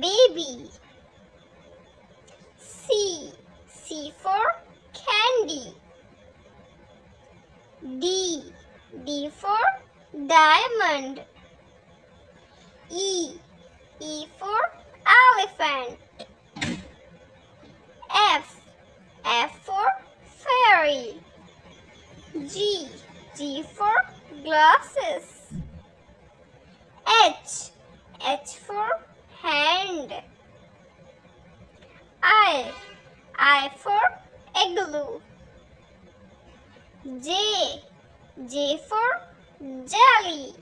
baby. C for candy. D for diamond. E for elephant. F for fairy. G for glasses. H for hand. I for igloo. J for jelly.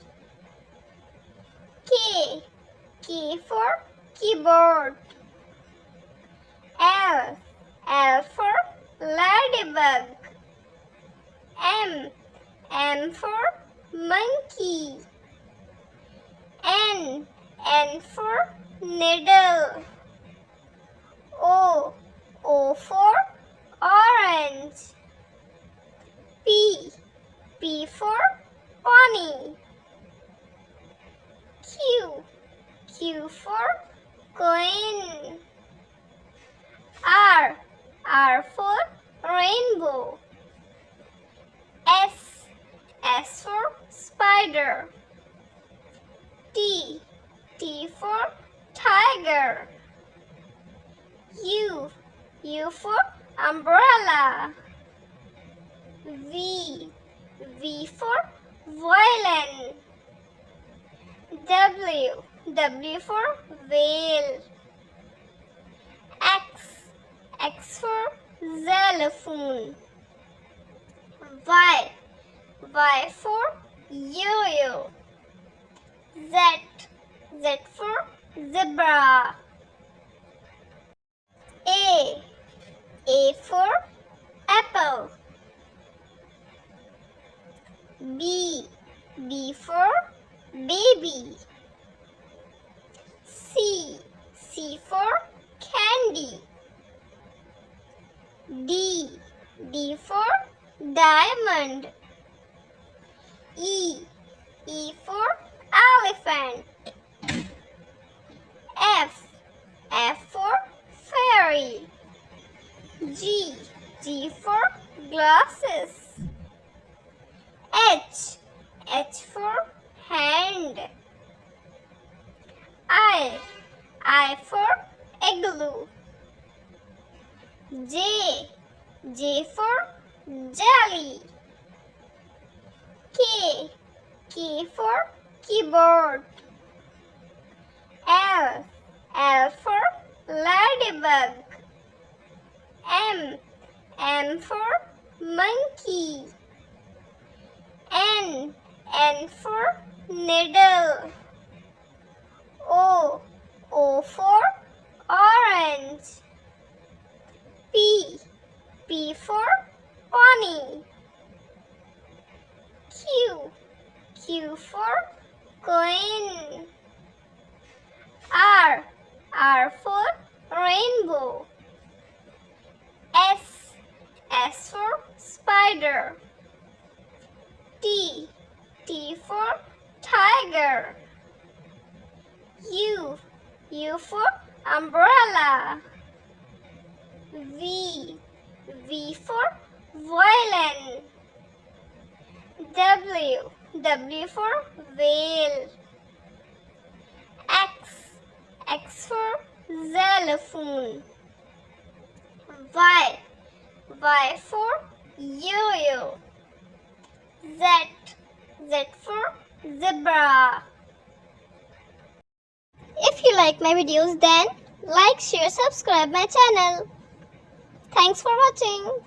K for keyboard. L for ladybug. M for monkey. N for needle. O for orange. P for pony. Q for coin. R for rainbow. S for spider. T for tiger. U for umbrella. V for violin. W for whale. X for xylophone. Y for yo-yo. Z for zebra. A for apple. B for baby. C for candy. D for diamond. E for elephant. F for fairy. G for glasses. H for hand. I for igloo. J for jelly. K for keyboard. L for ladybug. M for monkey. N for needle. O for orange. P for pony. Q for coin. R for rainbow. S for spider. T for tiger. U for umbrella. V for violin. W for whale. X for xylophone. Y for yo-yo. Z for zebra. If you like my videos, then like, share, subscribe my channel. Thanks for watching.